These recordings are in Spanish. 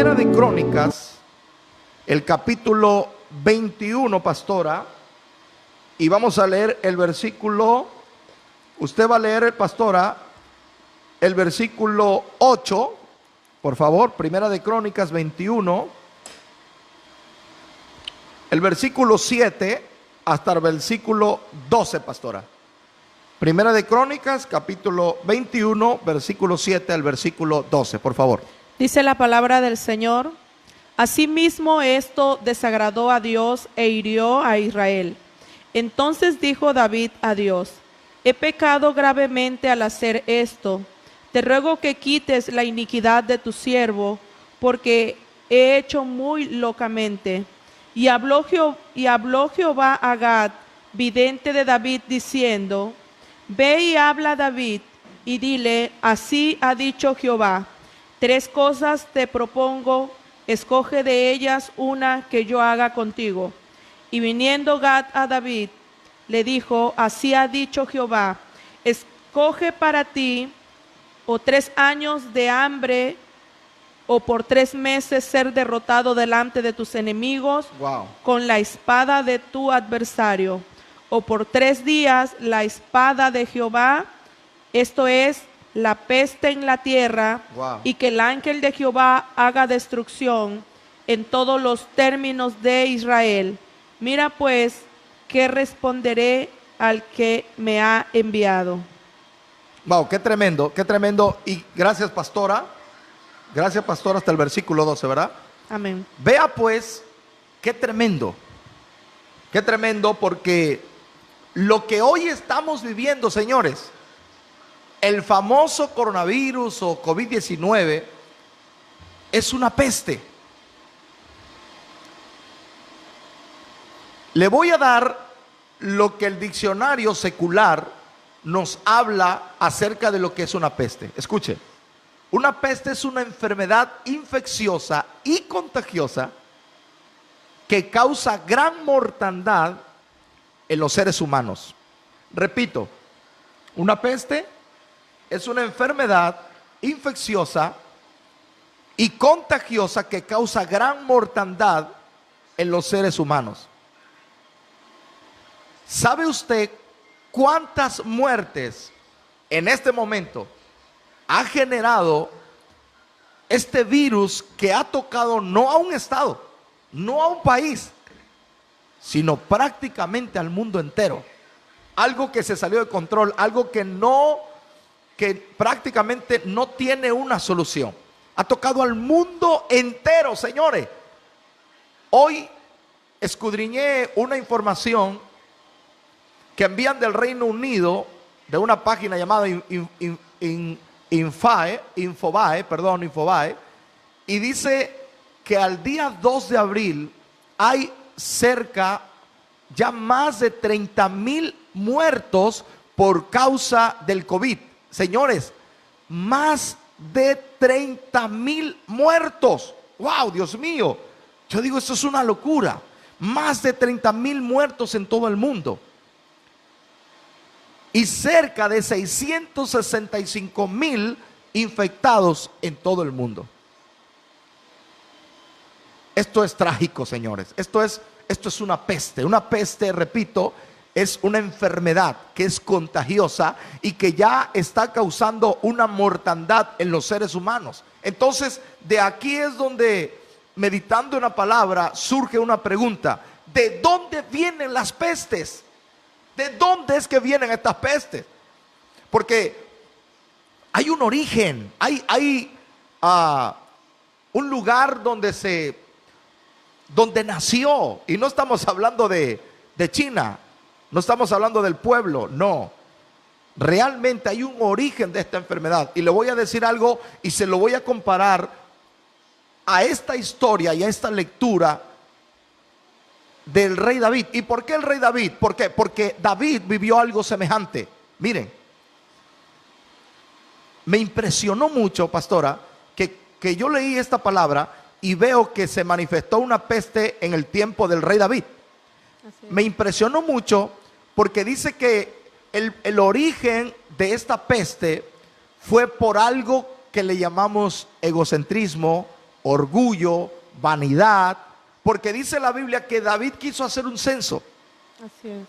Primera de Crónicas, el capítulo 21, pastora, y vamos a leer el versículo, usted va a leer, pastora, el versículo 8, por favor, Primera de Crónicas 21, el versículo 7 hasta el versículo 12, pastora. Primera de Crónicas, capítulo 21, versículo 7 al versículo 12, por favor. Dice la palabra del Señor: Asimismo esto desagradó a Dios e hirió a Israel. Entonces dijo David a Dios: he pecado gravemente al hacer esto. Te ruego que quites la iniquidad de tu siervo, porque he hecho muy locamente. Y habló Jehová a Gad, vidente de David, diciendo: Ve y habla a David, y dile: así ha dicho Jehová, 3 cosas te propongo, escoge de ellas una que yo haga contigo. Y viniendo Gad a David, le dijo: así ha dicho Jehová, escoge para ti o 3 años de hambre, o por 3 meses ser derrotado delante de tus enemigos con la espada de tu adversario, o por 3 días la espada de Jehová, esto es, la peste en la tierra, y que el ángel de Jehová haga destrucción en todos los términos de Israel. Mira pues, ¿qué responderé al que me ha enviado? Wow, qué tremendo, qué tremendo. Y gracias, pastora. Gracias, pastora, hasta el versículo 12, ¿verdad? Amén. Vea pues, qué tremendo. Qué tremendo, porque lo que hoy estamos viviendo, señores, el famoso coronavirus o COVID-19, es una peste. Le voy a dar lo que el diccionario secular nos habla acerca de lo que es una peste. Escuche, una peste es una enfermedad infecciosa y contagiosa que causa gran mortandad en los seres humanos. Repito, una peste es una enfermedad infecciosa y contagiosa que causa gran mortandad en los seres humanos. ¿Sabe usted cuántas muertes en este momento ha generado este virus que ha tocado no a un estado, no a un país, sino prácticamente al mundo entero? Algo que se salió de control, algo que prácticamente no tiene una solución. Ha tocado al mundo entero, señores. Hoy escudriñé una información que envían del Reino Unido, de una página llamada Infobae, y dice que al día 2 de abril hay cerca, ya más de 30,000 muertos por causa del COVID. Señores, más de 30,000 muertos. ¡Wow, Dios mío! Yo digo, eso es una locura. Más de 30,000 muertos en todo el mundo. Y cerca de 665,000 infectados en todo el mundo. Esto es trágico, señores. Esto es una peste. Una peste, repito, es una enfermedad que es contagiosa y que ya está causando una mortandad en los seres humanos. Entonces, de aquí es donde, meditando una palabra, surge una pregunta: ¿de dónde vienen las pestes? ¿De dónde es que vienen estas pestes? Porque hay un origen, hay un lugar donde nació, y no estamos hablando de China, no estamos hablando del pueblo, no. Realmente hay un origen de esta enfermedad, y le voy a decir algo y se lo voy a comparar a esta historia y a esta lectura del rey David. ¿Y por qué el rey David? ¿Por qué? Porque David vivió algo semejante. Miren, me impresionó mucho, pastora, que yo leí esta palabra y veo que se manifestó una peste en el tiempo del rey David. Me impresionó mucho porque dice que el origen de esta peste fue por algo que le llamamos egocentrismo, orgullo, vanidad, porque dice la Biblia que David quiso hacer un censo. Así es.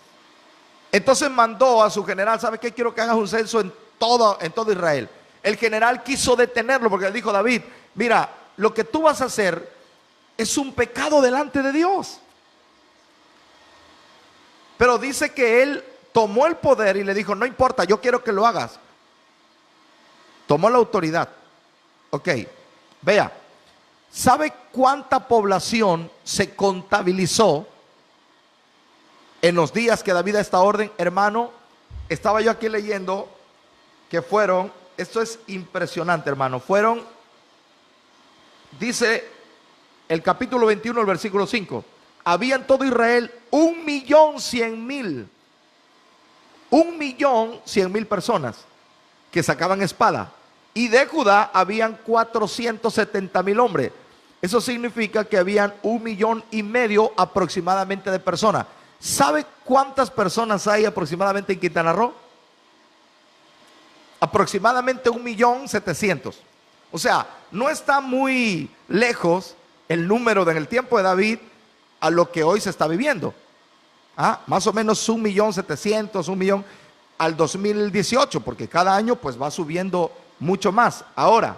Entonces mandó a su general, ¿sabe qué? Quiero que hagas un censo en todo Israel. El general quiso detenerlo porque le dijo: David, mira, lo que tú vas a hacer es un pecado delante de Dios. Pero dice que él tomó el poder y le dijo: no importa, yo quiero que lo hagas. Tomó la autoridad. Ok, vea, ¿sabe cuánta población se contabilizó en los días que David da esta orden? Hermano, estaba yo aquí leyendo que fueron, esto es impresionante, hermano, fueron, dice el capítulo 21, el versículo 5, había en todo Israel 1.100.000, 1.100.000 personas que sacaban espada, y de Judá habían 470.000 hombres. Eso significa que habían 1,5 millones aproximadamente de personas. ¿Sabe cuántas personas hay aproximadamente en Quintana Roo? Aproximadamente 1.700.000. O sea, no está muy lejos el número en el tiempo de David a lo que hoy se está viviendo. Más o menos 1.700.000, 1 millón al 2018, porque cada año pues va subiendo mucho más. Ahora,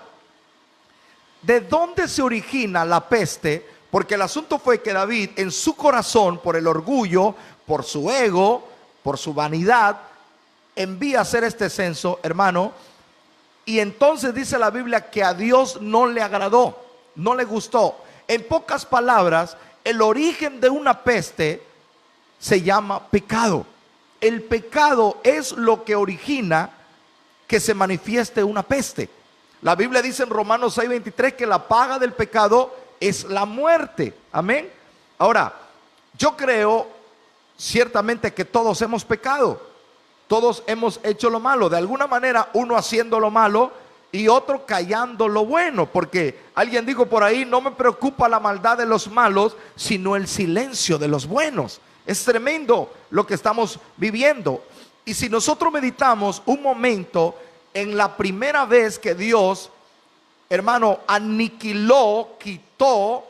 ¿de dónde se origina la peste? Porque el asunto fue que David, en su corazón, por el orgullo, por su ego, por su vanidad, envía a hacer este censo, hermano. Y entonces dice la Biblia que a Dios no le agradó, no le gustó. En pocas palabras, el origen de una peste se llama pecado. El pecado es lo que origina que se manifieste una peste. La Biblia dice en Romanos 6:23 que la paga del pecado es la muerte. Amén. Ahora, yo creo ciertamente que todos hemos pecado. Todos hemos hecho lo malo. De alguna manera, uno haciendo lo malo y otro callando lo bueno. Porque alguien dijo por ahí: no me preocupa la maldad de los malos, sino el silencio de los buenos. Es tremendo lo que estamos viviendo. Y si nosotros meditamos un momento en la primera vez que Dios, hermano, aniquiló, quitó,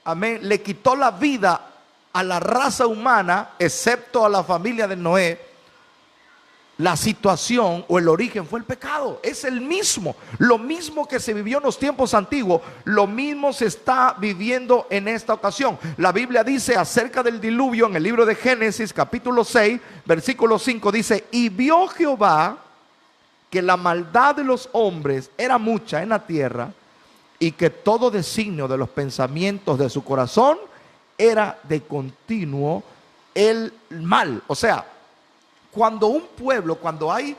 amén, le quitó la vida a la raza humana, excepto a la familia de Noé, la situación o el origen fue el pecado. Es el mismo, lo mismo que se vivió en los tiempos antiguos, lo mismo se está viviendo en esta ocasión. La Biblia dice acerca del diluvio en el libro de Génesis capítulo 6 versículo 5, dice: y vio Jehová que la maldad de los hombres era mucha en la tierra, y que todo designio de los pensamientos de su corazón era de continuo el mal. O sea, cuando un pueblo, cuando hay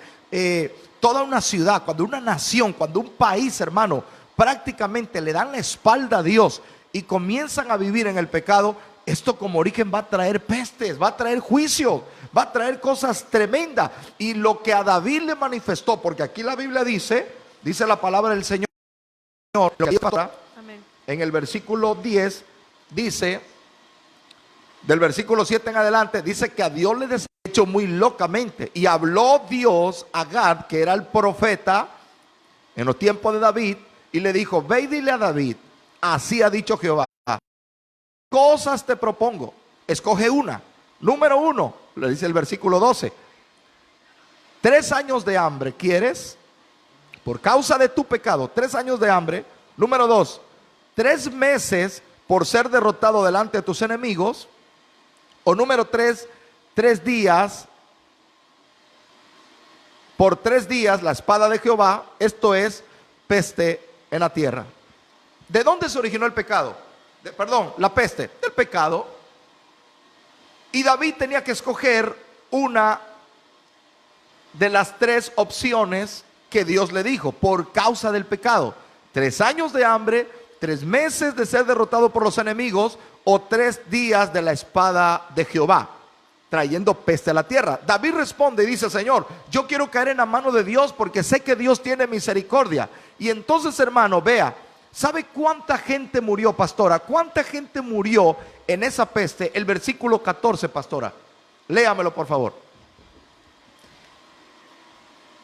toda una ciudad, cuando una nación, cuando un país, hermano, prácticamente le dan la espalda a Dios y comienzan a vivir en el pecado, esto como origen va a traer pestes, va a traer juicio, va a traer cosas tremendas. Y lo que a David le manifestó, porque aquí la Biblia dice la palabra del Señor, Amén. en el versículo 10, dice, del versículo 7 en adelante, dice que a Dios le desechó muy locamente. Y habló Dios a Gad, que era el profeta en los tiempos de David, y le dijo: ve y dile a David, así ha dicho Jehová, cosas te propongo, escoge una. Número 1, le dice el versículo 12, 3 años de hambre quieres, por causa de tu pecado, 3 años de hambre. Número 2, 3 meses por ser derrotado delante de tus enemigos. O número 3, 3 días, por 3 días la espada de Jehová, esto es peste en la tierra. ¿De dónde se originó el pecado? La peste, del pecado. Y David tenía que escoger una de las 3 opciones que Dios le dijo, por causa del pecado: 3 años de hambre, 3 meses de ser derrotado por los enemigos, o 3 días de la espada de Jehová, trayendo peste a la tierra. David responde y dice: Señor, yo quiero caer en la mano de Dios, porque sé que Dios tiene misericordia. Y entonces, hermano, vea, ¿sabe cuánta gente murió, pastora? ¿Cuánta gente murió en esa peste? El versículo 14, pastora, léamelo por favor.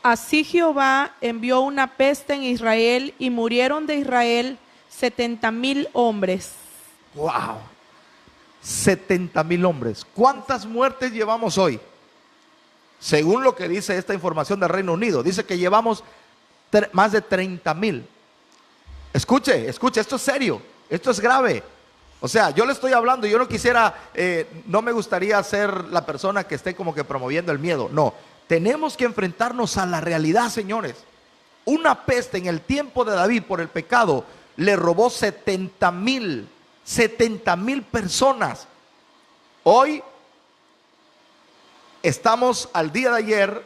Así Jehová envió una peste en Israel, y murieron de Israel 70,000 hombres. Wow, 70,000 hombres. ¿Cuántas muertes llevamos hoy? Según lo que dice esta información del Reino Unido, dice que llevamos más de 30,000. Escuche, esto es serio, esto es grave. O sea, yo le estoy hablando, yo no quisiera, no me gustaría ser la persona que esté como que promoviendo el miedo. No, tenemos que enfrentarnos a la realidad, señores. Una peste en el tiempo de David por el pecado le robó 70,000 personas. Hoy estamos al día de ayer,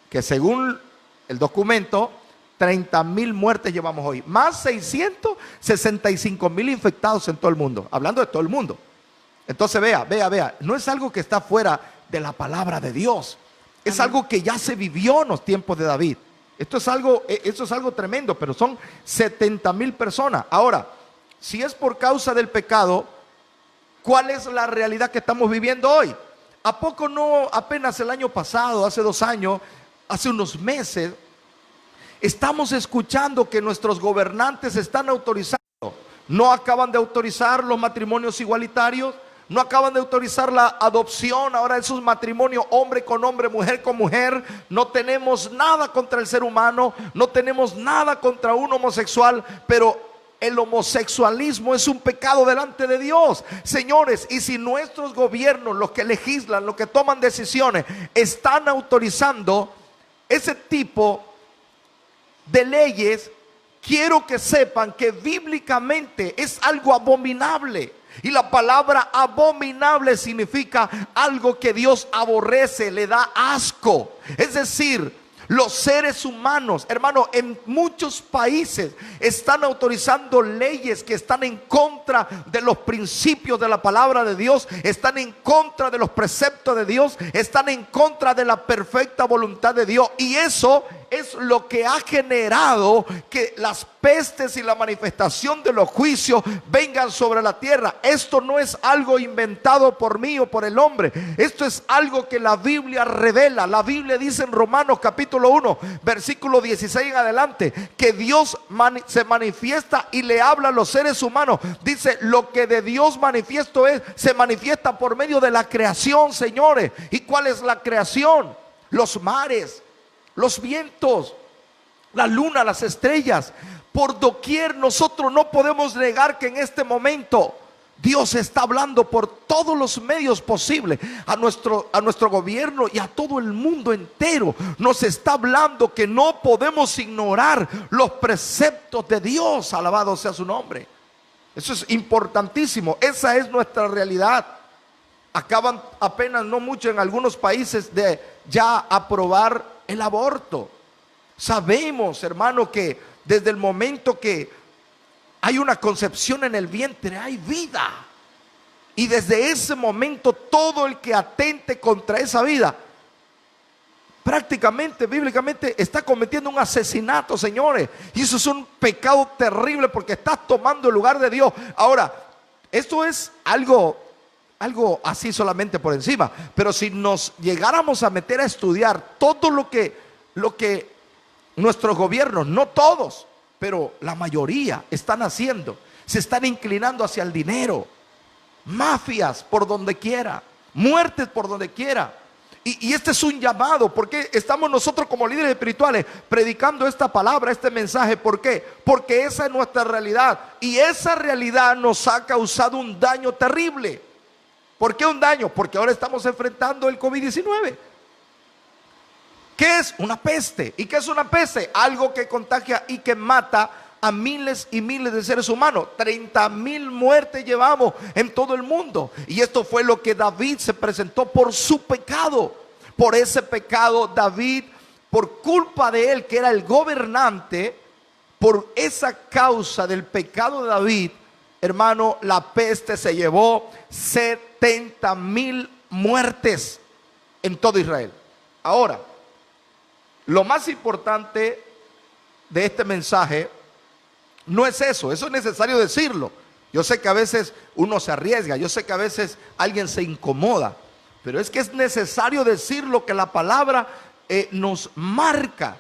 que según el documento, 30,000 muertes llevamos hoy, más 665,000 infectados en todo el mundo, hablando de todo el mundo. Entonces vea, no es algo que está fuera de la palabra de Dios, es algo que ya se vivió en los tiempos de David. Esto es algo tremendo, pero son 70,000 personas. Ahora, si es por causa del pecado, ¿cuál es la realidad que estamos viviendo hoy? ¿A poco no apenas el año pasado, hace 2 años, hace unos meses, estamos escuchando que nuestros gobernantes están autorizando? ¿No acaban de autorizar los matrimonios igualitarios? ¿No acaban de autorizar la adopción? Ahora esos matrimonios hombre con hombre, mujer con mujer. No tenemos nada contra el ser humano, no tenemos nada contra un homosexual, pero el homosexualismo es un pecado delante de Dios, señores. Y si nuestros gobiernos, los que legislan, los que toman decisiones, están autorizando ese tipo de leyes, quiero que sepan que bíblicamente es algo abominable. Y la palabra abominable significa algo que Dios aborrece, le da asco. Es decir, los seres humanos, hermano, en muchos países están autorizando leyes que están en contra de los principios de la palabra de Dios, están en contra de los preceptos de Dios, están en contra de la perfecta voluntad de Dios. Y eso es lo que ha generado que las pestes y la manifestación de los juicios vengan sobre la tierra. Esto no es algo inventado por mí o por el hombre. Esto es algo que la Biblia revela. La Biblia dice en Romanos capítulo 1, versículo 16 en adelante, que Dios se manifiesta y le habla a los seres humanos. Dice, lo que de Dios manifiesto es, se manifiesta por medio de la creación, señores. ¿Y cuál es la creación? Los mares, los vientos, la luna, las estrellas. Por doquier nosotros no podemos negar que en este momento Dios está hablando por todos los medios posibles a nuestro gobierno y a todo el mundo entero. Nos está hablando que no podemos ignorar los preceptos de Dios. Alabado sea su nombre. Eso es importantísimo. Esa es nuestra realidad. Acaban apenas, no mucho, en algunos países de ya aprobar el aborto. Sabemos, hermano, que desde el momento que hay una concepción en el vientre, hay vida. Y desde ese momento todo el que atente contra esa vida, prácticamente, bíblicamente, está cometiendo un asesinato, señores. Y eso es un pecado terrible porque estás tomando el lugar de Dios. Ahora, esto es algo así solamente por encima, pero si nos llegáramos a meter a estudiar todo lo que nuestros gobiernos, no todos, pero la mayoría están haciendo, se están inclinando hacia el dinero, mafias por donde quiera, muertes por donde quiera. Y este es un llamado, porque estamos nosotros como líderes espirituales predicando esta palabra, este mensaje. ¿Por qué? Porque esa es nuestra realidad, y esa realidad nos ha causado un daño terrible. ¿Por qué un daño? Porque ahora estamos enfrentando el COVID-19. ¿Qué es? Una peste. ¿Y qué es una peste? Algo que contagia y que mata a miles y miles de seres humanos. 30,000 muertes llevamos en todo el mundo. Y esto fue lo que David se presentó por su pecado. Por ese pecado, David, por culpa de él, que era el gobernante, por esa causa del pecado de David, hermano, la peste se llevó 70,000 muertes en todo Israel. Ahora, lo más importante de este mensaje no es eso es necesario decirlo. Yo sé que a veces uno se arriesga, yo sé que a veces alguien se incomoda, pero es que es necesario decir lo que la palabra nos marca.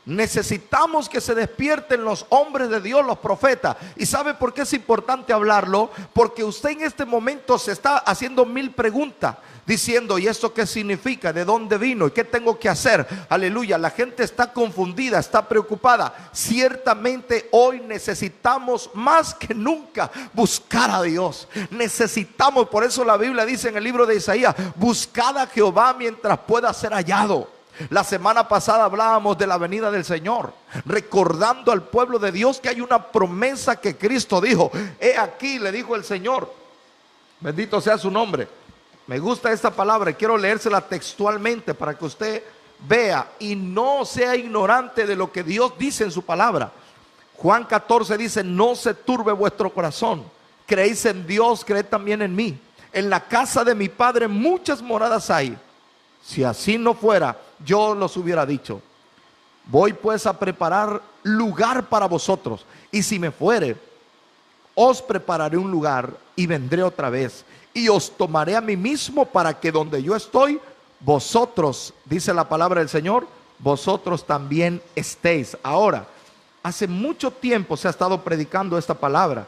Necesitamos que se despierten los hombres de Dios, los profetas. ¿Y sabe por qué es importante hablarlo? Porque usted en este momento se está haciendo mil preguntas, diciendo, ¿y esto qué significa? ¿De dónde vino? ¿Y qué tengo que hacer? Aleluya, la gente está confundida, está preocupada. Ciertamente hoy necesitamos más que nunca buscar a Dios. Necesitamos, por eso la Biblia dice en el libro de Isaías, buscad a Jehová mientras pueda ser hallado. La semana pasada hablábamos de la venida del Señor, recordando al pueblo de Dios que hay una promesa que Cristo dijo. He aquí, le dijo el Señor, bendito sea su nombre. Me gusta esta palabra y quiero leérsela textualmente para que usted vea y no sea ignorante de lo que Dios dice en su palabra. Juan 14 dice, no se turbe vuestro corazón. Creéis en Dios, creed también en mí. En la casa de mi Padre muchas moradas hay. Si así no fuera, yo los hubiera dicho. Voy pues a preparar lugar para vosotros. Y si me fuere, os prepararé un lugar y vendré otra vez. Y os tomaré a mí mismo para que donde yo estoy, vosotros, dice la palabra del Señor, vosotros también estéis. Ahora, hace mucho tiempo se ha estado predicando esta palabra.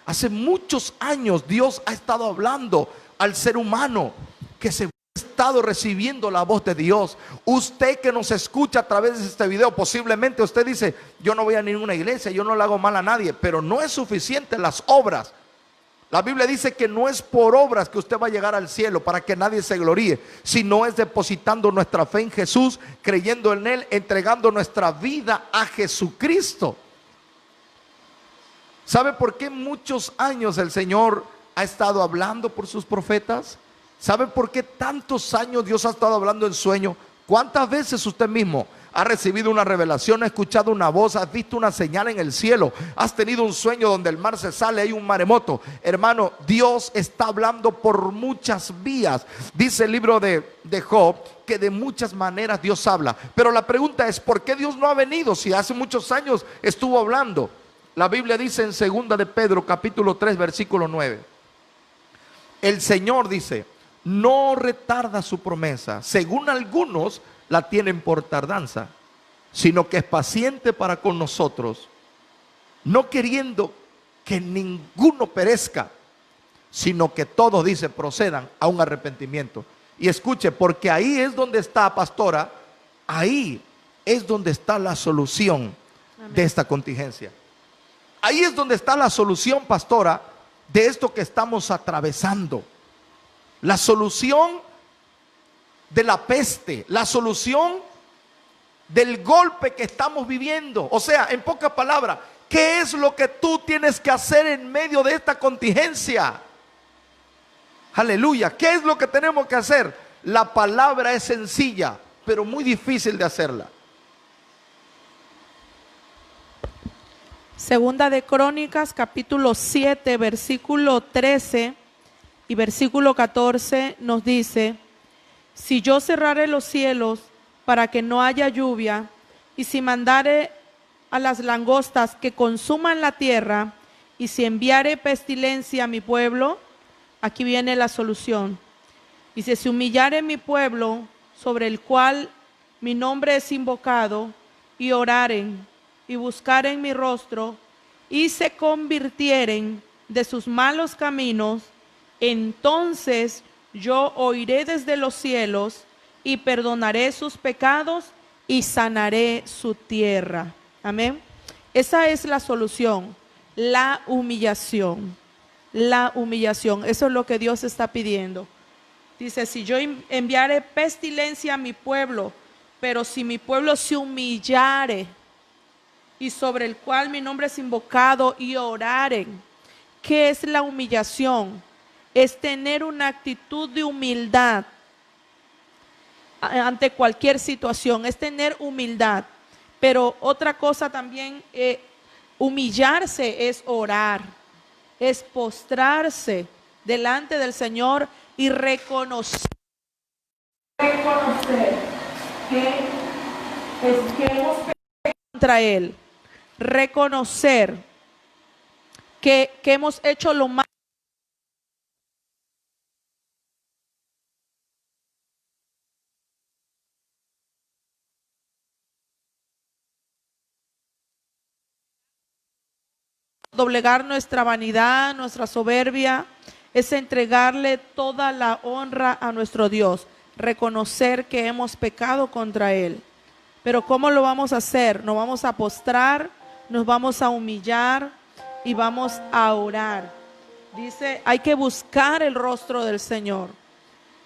Hace muchos años Dios ha estado hablando al ser humano que se estado recibiendo la voz de Dios. Usted que nos escucha a través de este video, posiblemente usted dice, yo no voy a ninguna iglesia, yo no le hago mal a nadie, pero no es suficiente las obras. La Biblia dice que no es por obras que usted va a llegar al cielo para que nadie se gloríe, sino es depositando nuestra fe en Jesús, creyendo en Él, entregando nuestra vida a Jesucristo. ¿Sabe por qué muchos años el Señor ha estado hablando por sus profetas? ¿Sabe por qué tantos años Dios ha estado hablando en sueño? ¿Cuántas veces usted mismo ha recibido una revelación, ha escuchado una voz, has visto una señal en el cielo, has tenido un sueño donde el mar se sale, hay un maremoto? Hermano, Dios está hablando por muchas vías. Dice el libro de Job que de muchas maneras Dios habla. Pero la pregunta es, ¿por qué Dios no ha venido si hace muchos años estuvo hablando? La Biblia dice en 2 de Pedro capítulo 3 versículo 9. El Señor dice, no retarda su promesa, según algunos la tienen por tardanza, sino que es paciente para con nosotros, no queriendo que ninguno perezca, sino que todos, dice, procedan a un arrepentimiento. Y escuche, porque ahí es donde está, pastora, ahí es donde está la solución. Amén. De esta contingencia. Ahí es donde está la solución, pastora, de esto que estamos atravesando. La solución de la peste, la solución del golpe que estamos viviendo. O sea, en pocas palabras, ¿qué es lo que tú tienes que hacer en medio de esta contingencia? Aleluya, ¿qué es lo que tenemos que hacer? La palabra es sencilla, pero muy difícil de hacerla. Segunda de Crónicas, capítulo 7, versículo 13 y versículo 14 nos dice, si yo cerrare los cielos para que no haya lluvia, y si mandare a las langostas que consuman la tierra, y si enviare pestilencia a mi pueblo, aquí viene la solución. Y si se humillare mi pueblo, sobre el cual mi nombre es invocado, y oraren, y buscaren mi rostro, y se convirtieren de sus malos caminos, entonces yo oiré desde los cielos y perdonaré sus pecados y sanaré su tierra. Amén. Esa es la solución, la humillación. La humillación, eso es lo que Dios está pidiendo. Dice, si yo enviare pestilencia a mi pueblo, pero si mi pueblo se humillare, y sobre el cual mi nombre es invocado, y oraren. ¿Qué es la humillación? Es tener una actitud de humildad ante cualquier situación, es tener humildad. Pero otra cosa también, humillarse es orar, es postrarse delante del Señor y reconocer que hemos pecado contra Él. Reconocer que hemos hecho lo malo. doblegar nuestra vanidad, nuestra soberbia, es entregarle toda la honra a nuestro Dios, reconocer que hemos pecado contra Él. Pero ¿cómo lo vamos a hacer? Nos vamos a postrar, nos vamos a humillar y vamos a orar. Dice, hay que buscar el rostro del Señor.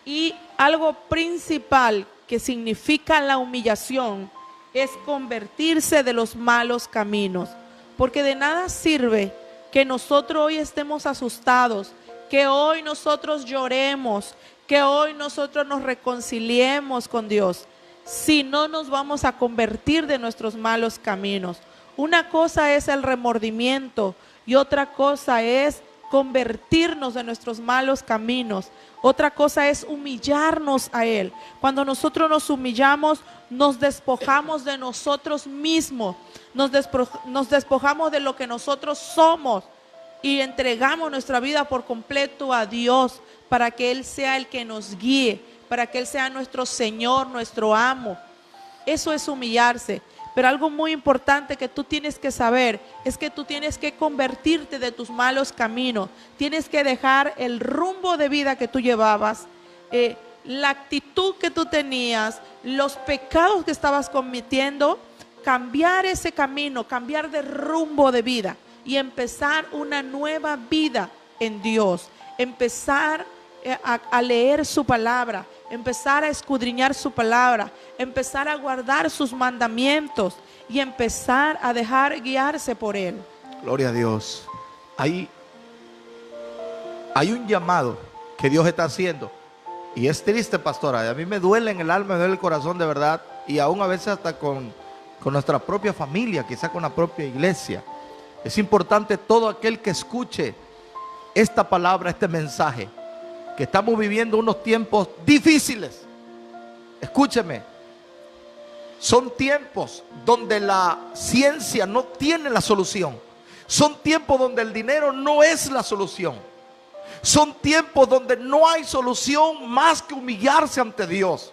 Y algo principal que significa la humillación es convertirse de los malos caminos. Porque de nada sirve que nosotros hoy estemos asustados, que hoy nosotros lloremos, que hoy nosotros nos reconciliemos con Dios, si no nos vamos a convertir de nuestros malos caminos. Una cosa es el remordimiento y otra cosa es convertirnos de nuestros malos caminos. Otra cosa es humillarnos a Él. Cuando nosotros nos humillamos, nos despojamos de nosotros mismos, nos despojamos de lo que nosotros somos y entregamos nuestra vida por completo a Dios para que Él sea el que nos guíe, para que Él sea nuestro Señor, nuestro amo. Eso es humillarse. Pero algo muy importante que tú tienes que saber es que tú tienes que convertirte de tus malos caminos. Tienes que dejar el rumbo de vida que tú llevabas, la actitud que tú tenías, los pecados que estabas cometiendo, cambiar ese camino, cambiar de rumbo de vida y empezar una nueva vida en Dios. Empezar a leer su palabra, empezar a escudriñar su palabra, empezar a guardar sus mandamientos y empezar a dejar guiarse por Él. Gloria a Dios. Hay un llamado que Dios está haciendo. Y es triste, pastora. A mí me duele en el alma, me duele el corazón de verdad. Y aún a veces hasta con nuestra propia familia, quizá con la propia iglesia. Es importante todo aquel que escuche esta palabra, este mensaje, que estamos viviendo unos tiempos difíciles. Escúcheme, son tiempos donde la ciencia no tiene la solución. Son tiempos donde el dinero no es la solución. Son tiempos donde no hay solución más que humillarse ante Dios.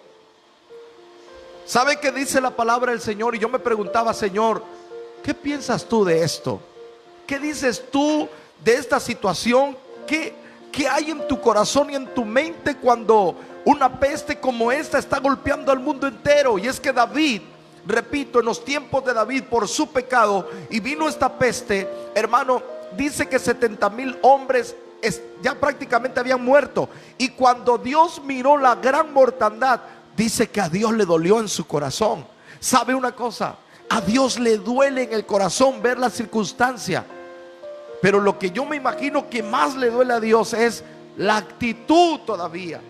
¿Sabe qué dice la palabra del Señor? Y yo me preguntaba, Señor, ¿qué piensas tú de esto? ¿Qué dices tú de esta situación? ¿Qué hay en tu corazón y en tu mente cuando una peste como esta está golpeando al mundo entero? Y es que David, repito, en los tiempos de David, por su pecado, y vino esta peste, hermano, dice que 70,000 hombres ya prácticamente habían muerto. Y cuando Dios miró la gran mortandad, dice que a Dios le dolió en su corazón. ¿Sabe una cosa? A Dios le duele en el corazón ver la circunstancia. Pero lo que yo me imagino que más le duele a Dios es la actitud todavía.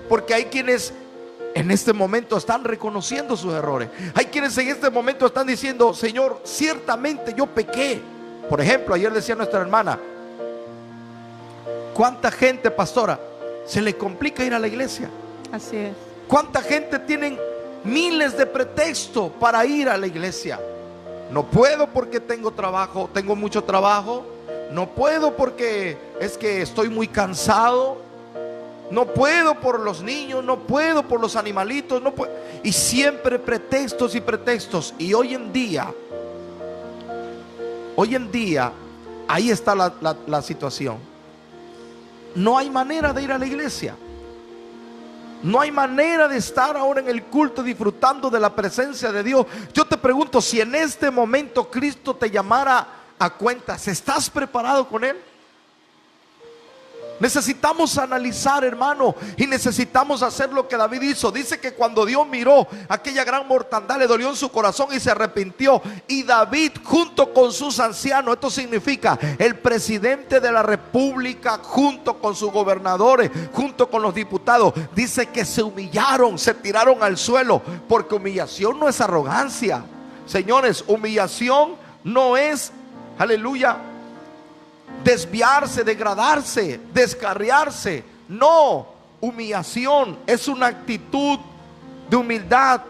Porque hay quienes en este momento están reconociendo sus errores. Hay quienes en este momento están diciendo, Señor, ciertamente yo pequé. Por ejemplo, ayer decía nuestra hermana, ¿cuánta gente, pastora, se le complica ir a la iglesia? Así es. ¿Cuánta gente tienen miles de pretextos para ir a la iglesia? No puedo porque tengo trabajo, tengo mucho trabajo. No puedo porque es que estoy muy cansado. No puedo por los niños, no puedo por los animalitos, no puedo. Y siempre pretextos y pretextos. Y hoy en día, ahí está la situación. No hay manera de ir a la iglesia. No hay manera de estar ahora en el culto disfrutando de la presencia de Dios. Yo te pregunto, si en este momento Cristo te llamara a cuentas, ¿estás preparado con Él? Necesitamos analizar, hermano, y necesitamos hacer lo que David hizo. Dice que cuando Dios miró aquella gran mortandad, le dolió en su corazón y se arrepintió. Y David, junto con sus ancianos, esto significa el presidente de la república, junto con sus gobernadores, junto con los diputados, dice que se humillaron, se tiraron al suelo, porque humillación no es arrogancia. Señores, humillación no es, aleluya, desviarse, degradarse, descarriarse. No, humillación es una actitud de humildad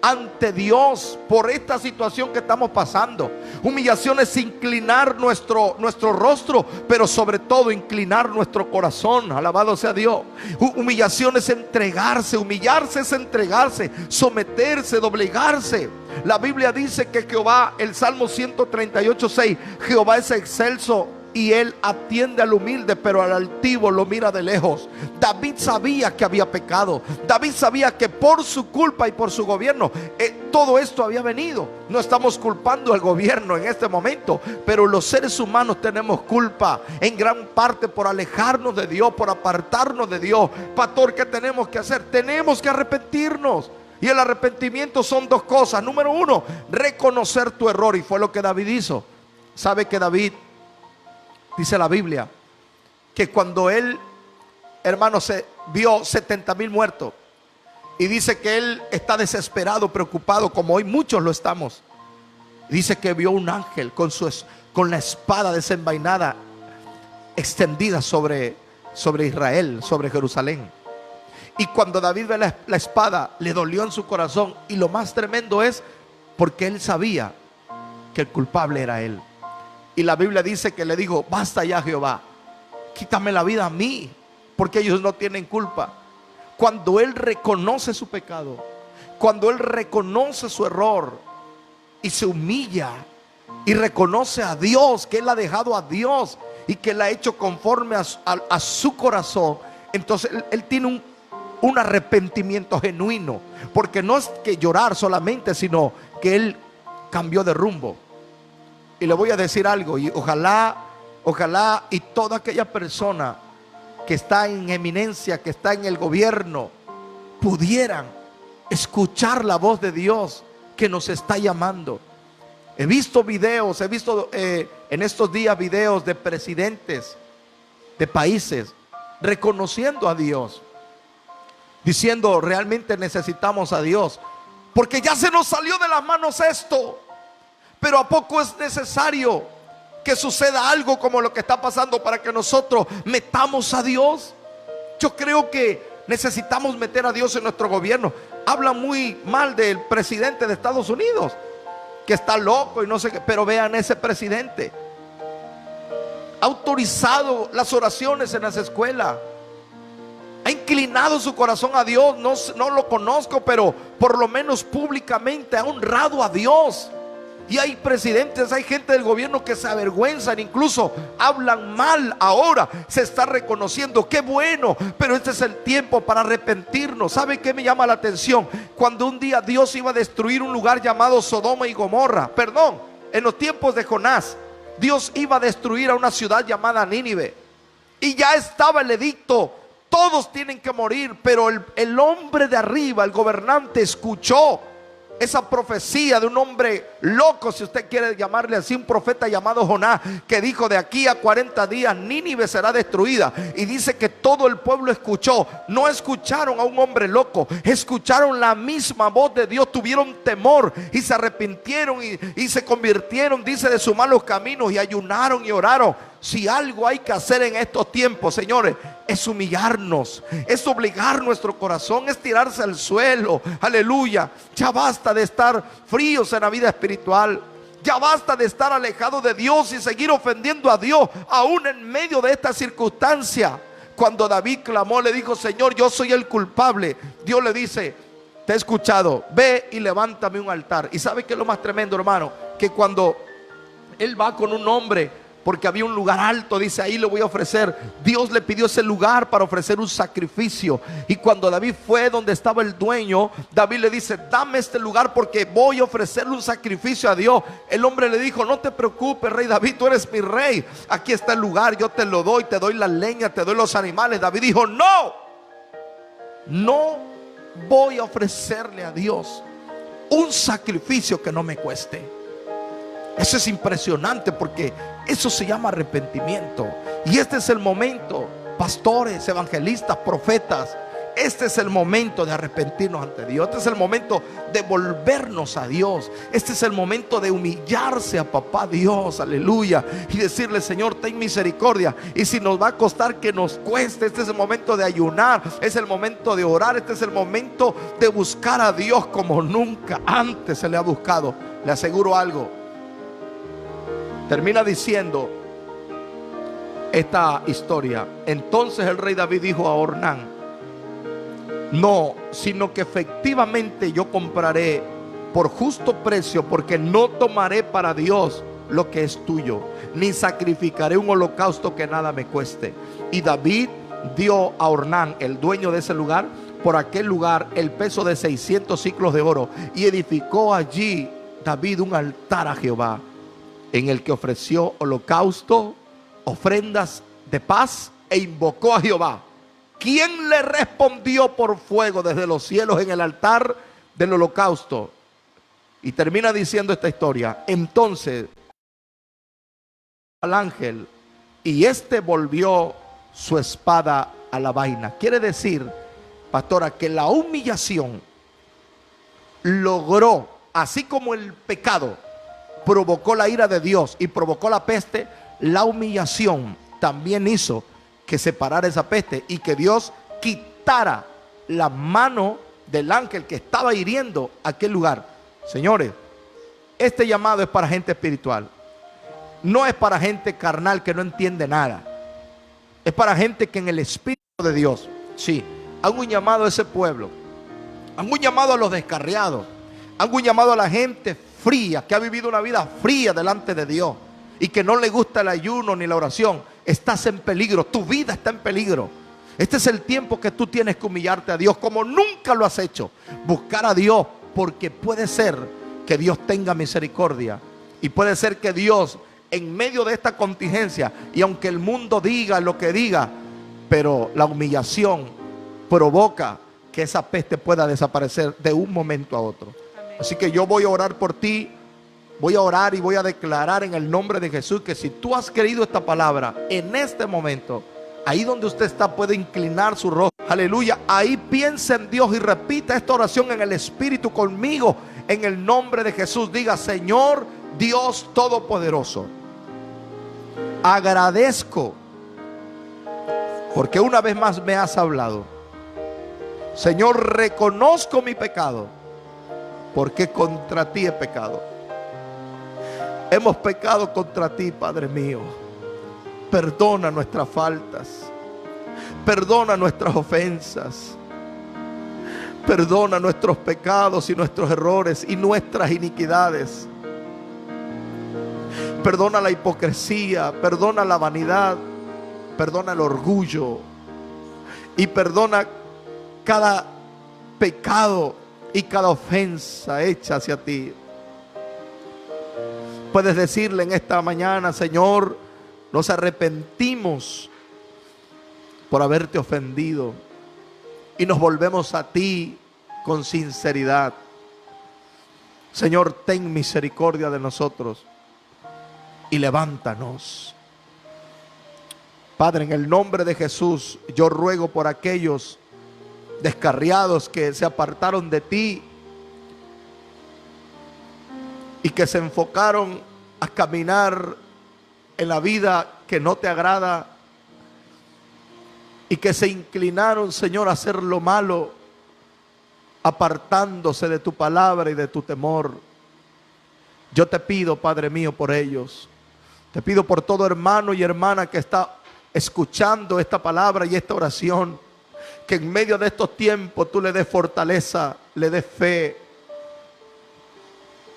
ante Dios por esta situación que estamos pasando. Humillación es inclinar nuestro rostro, pero sobre todo inclinar nuestro corazón. Alabado sea Dios. Humillación es entregarse. Humillarse es entregarse, someterse, doblegarse. La Biblia dice que Jehová, el Salmo 138:6, Jehová es excelso y él atiende al humilde, pero al altivo lo mira de lejos. David sabía que había pecado. David sabía que por su culpa y por su gobierno todo esto había venido. No estamos culpando al gobierno en este momento, pero los seres humanos tenemos culpa en gran parte por alejarnos de Dios, por apartarnos de Dios. Pastor, ¿qué tenemos que hacer? Tenemos que arrepentirnos. Y el arrepentimiento son dos cosas. Número uno, reconocer tu error, y fue lo que David hizo. ¿Sabe que David, dice la Biblia, que cuando él, hermano, se vio 70,000 muertos, y dice que él está desesperado, preocupado, como hoy muchos lo estamos? Dice que vio un ángel con la espada desenvainada extendida sobre Israel, sobre Jerusalén. Y cuando David ve la espada, le dolió en su corazón. Y lo más tremendo es porque él sabía que el culpable era él. Y la Biblia dice que le dijo: basta ya, Jehová, quítame la vida a mí, porque ellos no tienen culpa. Cuando él reconoce su pecado, cuando él reconoce su error y se humilla y reconoce a Dios, que él ha dejado a Dios y que él ha hecho conforme a su corazón, entonces él tiene un arrepentimiento genuino, porque no es que llorar solamente, sino que él cambió de rumbo. Y le voy a decir algo, y ojalá y toda aquella persona que está en eminencia, que está en el gobierno, pudieran escuchar la voz de Dios que nos está llamando. He visto videos, en estos días videos de presidentes de países reconociendo a Dios, diciendo: realmente necesitamos a Dios, porque ya se nos salió de las manos esto. Pero ¿a poco es necesario que suceda algo como lo que está pasando para que nosotros metamos a Dios? Yo creo que necesitamos meter a Dios en nuestro gobierno. Hablan muy mal del presidente de Estados Unidos, que está loco y no sé qué, pero vean, ese presidente ha autorizado las oraciones en las escuelas, ha inclinado su corazón a Dios. No lo conozco, pero por lo menos públicamente ha honrado a Dios. Y hay presidentes, hay gente del gobierno que se avergüenzan, incluso hablan mal. Ahora se está reconociendo, qué bueno, pero este es el tiempo para arrepentirnos. ¿Sabe qué me llama la atención? Cuando un día Dios iba a destruir un lugar llamado Sodoma y Gomorra, en los tiempos de Jonás, Dios iba a destruir a una ciudad llamada Nínive, y ya estaba el edicto: todos tienen que morir. Pero el hombre de arriba, el gobernante, escuchó esa profecía de un hombre loco, si usted quiere llamarle así, un profeta llamado Jonás, que dijo: de aquí a 40 días Nínive será destruida. Y dice que todo el pueblo escuchó. No escucharon a un hombre loco, escucharon la misma voz de Dios. Tuvieron temor y se arrepintieron y se convirtieron, dice, de sus malos caminos, y ayunaron y oraron. Si algo hay que hacer en estos tiempos, señores, es humillarnos, es obligar nuestro corazón, es tirarse al suelo. Aleluya. Ya basta de estar fríos en la vida espiritual. Ya basta de estar alejados de Dios y seguir ofendiendo a Dios aún en medio de esta circunstancia. Cuando David clamó, le dijo: Señor, yo soy el culpable. Dios le dice: te he escuchado, ve y levántame un altar. Y ¿sabe qué es lo más tremendo, hermano? Que cuando él va con un hombre, porque había un lugar alto, dice: ahí le voy a ofrecer. Dios le pidió ese lugar para ofrecer un sacrificio. Y cuando David fue donde estaba el dueño, David le dice: dame este lugar porque voy a ofrecerle un sacrificio a Dios. El hombre le dijo: no te preocupes, rey David, tú eres mi rey. Aquí está el lugar, yo te lo doy, te doy la leña, te doy los animales. David dijo: no voy a ofrecerle a Dios un sacrificio que no me cueste. Eso es impresionante, porque eso se llama arrepentimiento. Y este es el momento, pastores, evangelistas, profetas, este es el momento de arrepentirnos ante Dios. Este es el momento de volvernos a Dios. Este es el momento de humillarse a papá Dios, aleluya, y decirle: Señor, ten misericordia. Y si nos va a costar, que nos cueste. Este es el momento de ayunar, es el momento de orar. Este es el momento de buscar a Dios como nunca antes se le ha buscado. Le aseguro algo: Termina diciendo esta historia: entonces el rey David dijo a Ornán: no, sino que efectivamente yo compraré por justo precio, porque no tomaré para Dios lo que es tuyo, ni sacrificaré un holocausto que nada me cueste. Y David dio a Ornán, el dueño de ese lugar, por aquel lugar el peso de 600 siclos de oro, y edificó allí David un altar a Jehová, en el que ofreció holocausto, ofrendas de paz, e invocó a Jehová, quien le respondió por fuego desde los cielos en el altar del holocausto. Y termina diciendo esta historia: entonces al ángel, y este volvió su espada a la vaina. Quiere decir, pastora, que la humillación logró, así como el pecado provocó la ira de Dios y provocó la peste, la humillación también hizo que se parara esa peste y que Dios quitara la mano del ángel que estaba hiriendo aquel lugar. Señores, este llamado es para gente espiritual. No es para gente carnal que no entiende nada. Es para gente que en el Espíritu de Dios, sí, hago un llamado a ese pueblo. Hago un llamado a los descarriados. Hago un llamado a la gente fría, que ha vivido una vida fría delante de Dios y que no le gusta el ayuno ni la oración. Estás en peligro, tu vida está en peligro. Este es el tiempo que tú tienes que humillarte a Dios como nunca lo has hecho. Buscar a Dios, porque puede ser que Dios tenga misericordia. Y puede ser que Dios, en medio de esta contingencia, y aunque el mundo diga lo que diga, pero la humillación provoca que esa peste pueda desaparecer de un momento a otro. Así que yo voy a orar por ti. Voy a orar y voy a declarar en el nombre de Jesús que si tú has creído esta palabra en este momento, ahí donde usted está puede inclinar su rostro. Aleluya. Ahí piensa en Dios y repita esta oración en el Espíritu conmigo. En el nombre de Jesús diga: Señor Dios Todopoderoso, agradezco porque una vez más me has hablado. Señor, reconozco mi pecado, porque contra ti he pecado. Hemos pecado contra ti, Padre mío. Perdona nuestras faltas. Perdona nuestras ofensas. Perdona nuestros pecados y nuestros errores y nuestras iniquidades. Perdona la hipocresía. Perdona la vanidad. Perdona el orgullo. Y perdona cada pecado y cada ofensa hecha hacia ti. Puedes decirle en esta mañana: Señor, nos arrepentimos por haberte ofendido y nos volvemos a ti con sinceridad. Señor, ten misericordia de nosotros y levántanos. Padre, en el nombre de Jesús, yo ruego por aquellos descarriados que se apartaron de ti y que se enfocaron a caminar en la vida que no te agrada y que se inclinaron, Señor, a hacer lo malo, apartándose de tu palabra y de tu temor. Yo te pido, Padre mío, por ellos. Te pido por todo hermano y hermana que está escuchando esta palabra y esta oración, que en medio de estos tiempos tú le des fortaleza, le des fe.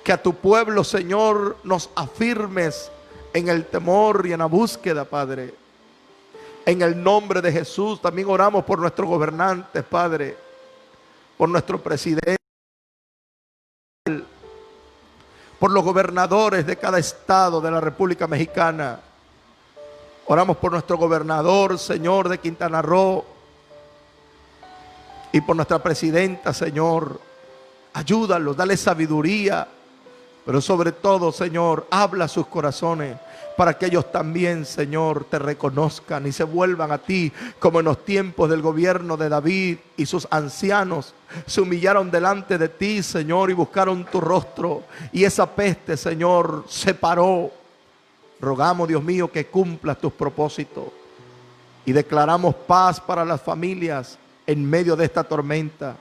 Que a tu pueblo, Señor, nos afirmes en el temor y en la búsqueda, Padre. En el nombre de Jesús también oramos por nuestros gobernantes, Padre. Por nuestro presidente. Por los gobernadores de cada estado de la República Mexicana. Oramos por nuestro gobernador, Señor, de Quintana Roo. Y por nuestra presidenta, Señor. Ayúdalos, dale sabiduría. Pero sobre todo, Señor, habla a sus corazones para que ellos también, Señor, te reconozcan y se vuelvan a ti, como en los tiempos del gobierno de David y sus ancianos se humillaron delante de ti, Señor, y buscaron tu rostro, y esa peste, Señor, se paró. Rogamos, Dios mío, que cumplas tus propósitos y declaramos paz para las familias en medio de esta tormenta.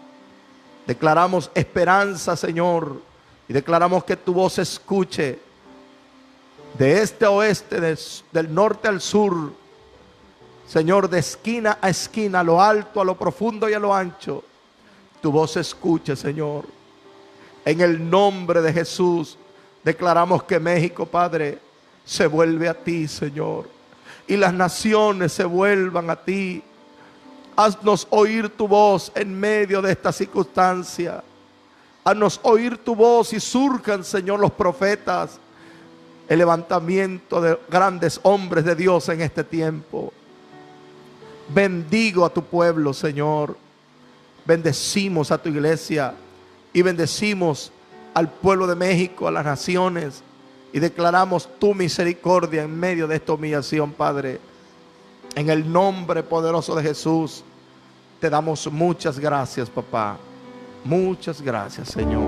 Declaramos esperanza, Señor, y declaramos que tu voz se escuche de este a oeste, del norte al sur, Señor, de esquina a esquina, a lo alto, a lo profundo y a lo ancho, tu voz se escuche, Señor. En el nombre de Jesús, declaramos que México, Padre, se vuelve a ti, Señor, y las naciones se vuelvan a ti. Haznos oír tu voz en medio de esta circunstancia. Haznos oír tu voz y surjan, Señor, los profetas, el levantamiento de grandes hombres de Dios en este tiempo. Bendigo a tu pueblo, Señor. Bendecimos a tu iglesia y bendecimos al pueblo de México, a las naciones, y declaramos tu misericordia en medio de esta humillación, Padre. En el nombre poderoso de Jesús, te damos muchas gracias, papá. Muchas gracias, Señor.